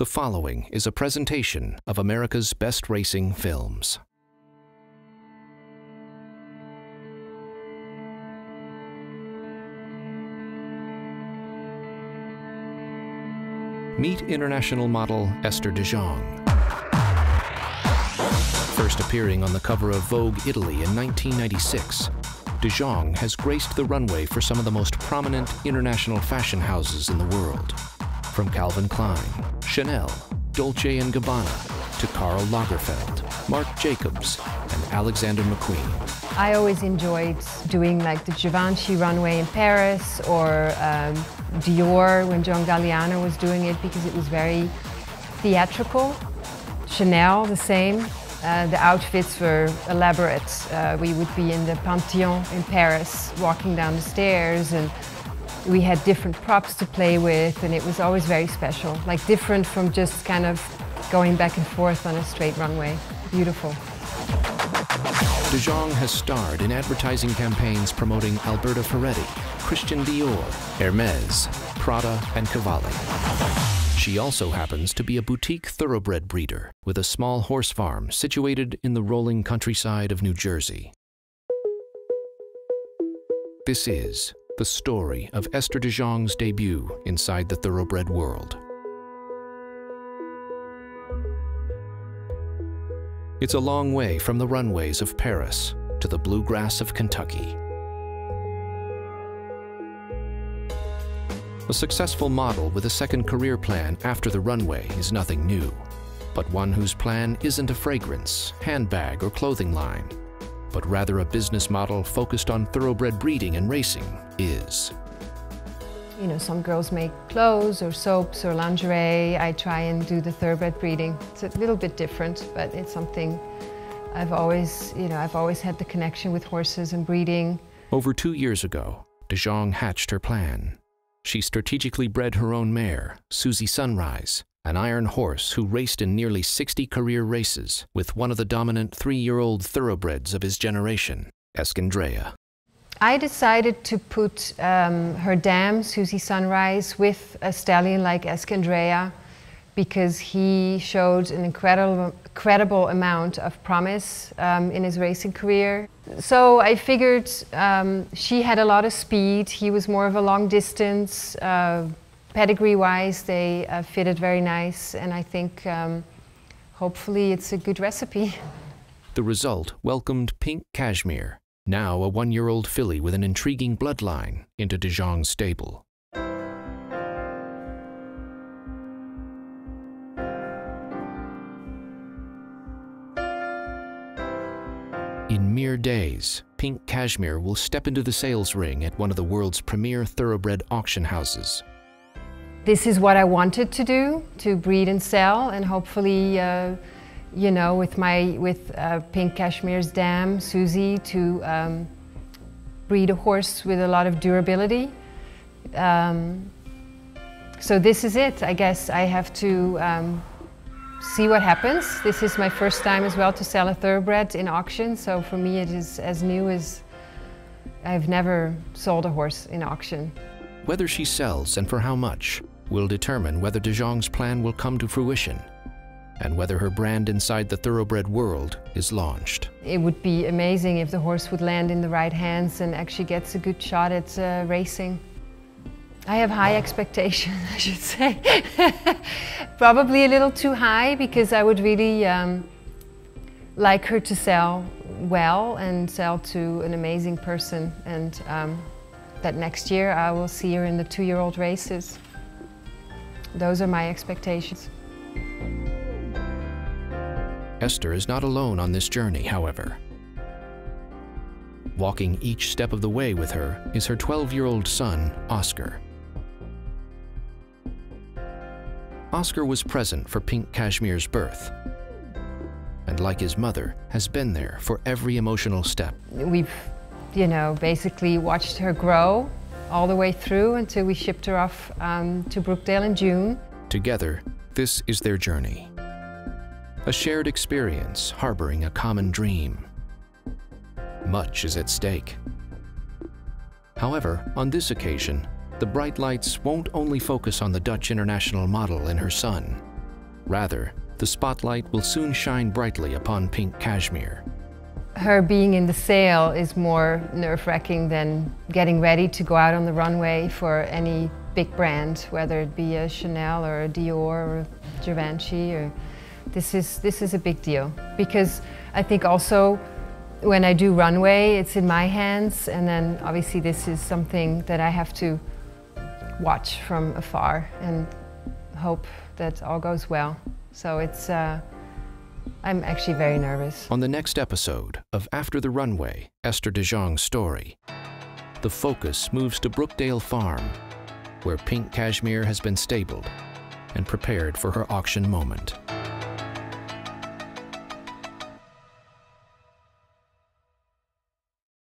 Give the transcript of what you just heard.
The following is a presentation of America's Best Racing Films. Meet international model Esther de Jong. First appearing on the cover of Vogue Italy in 1996, de Jong has graced the runway for some of the most prominent international fashion houses in the world. From Calvin Klein, Chanel, Dolce & Gabbana, to Karl Lagerfeld, Marc Jacobs, and Alexander McQueen. I always enjoyed doing like the Givenchy runway in Paris or Dior when John Galliano was doing it because it was very theatrical. Chanel, the same. The outfits were elaborate. We would be in the Panthéon in Paris, walking down the stairs, and we had different props to play with, and it was always very special, like different from just kind of going back and forth on a straight runway. Beautiful. De Jong has starred in advertising campaigns promoting Alberto Ferretti, Christian Dior, Hermes, Prada, and Cavalli. She also happens to be a boutique thoroughbred breeder with a small horse farm situated in the rolling countryside of New Jersey. This is the story of Esther de Jong's debut inside the thoroughbred world. It's a long way from the runways of Paris to the bluegrass of Kentucky. A successful model with a second career plan after the runway is nothing new, but one whose plan isn't a fragrance, handbag, or clothing line, but rather a business model focused on thoroughbred breeding and racing is. You know, some girls make clothes or soaps or lingerie. I try and do the thoroughbred breeding. It's a little bit different, but it's something I've always had the connection with horses and breeding. Over 2 years ago, de Jong hatched her plan. She strategically bred her own mare, Susie Sunrise, an iron horse who raced in nearly 60 career races with one of the dominant 3-year-old thoroughbreds of his generation, Escandrea. I decided to put her dam, Susie Sunrise, with a stallion like Escandrea because he showed an incredible amount of promise in his racing career. So I figured she had a lot of speed, he was more of a long distance. Pedigree-wise, they fitted very nice, and I think hopefully it's a good recipe. The result welcomed Pink Cashmere, now a 1-year-old filly with an intriguing bloodline, into de Jong's stable. In mere days, Pink Cashmere will step into the sales ring at one of the world's premier thoroughbred auction houses. This is what I wanted to do, to breed and sell, and hopefully, you know, with Pink Cashmere's dam, Susie, to breed a horse with a lot of durability. So this is it. I guess I have to see what happens. This is my first time as well to sell a thoroughbred in auction, so for me it is as new as I've never sold a horse in auction. Whether she sells and for how much will determine whether de Jong's plan will come to fruition and whether her brand inside the thoroughbred world is launched. It would be amazing if the horse would land in the right hands and actually gets a good shot at racing. I have high expectations, I should say. Probably a little too high because I would really like her to sell well and sell to an amazing person, and that next year I will see her in the 2-year-old races. Those are my expectations. Esther is not alone on this journey, however. Walking each step of the way with her is her 12-year-old son, Oscar. Oscar was present for Pink Cashmere's birth, and like his mother, has been there for every emotional step. We've, you know, basically watched her grow all the way through until we shipped her off to Brookdale in June. Together, this is their journey. A shared experience harboring a common dream. Much is at stake. However, on this occasion, the bright lights won't only focus on the Dutch international model and her son. Rather, the spotlight will soon shine brightly upon pink cashmere. Her being in the sale is more nerve-wracking than getting ready to go out on the runway for any big brand, whether it be a Chanel or a Dior or a Givenchy. This is a big deal, because I think also when I do runway, it's in my hands, and then obviously this is something that I have to watch from afar and hope that all goes well. So it's, I'm actually very nervous. On the next episode of After the Runway, Esther de Jong's story, the focus moves to Brookdale Farm, where pink cashmere has been stabled and prepared for her auction moment.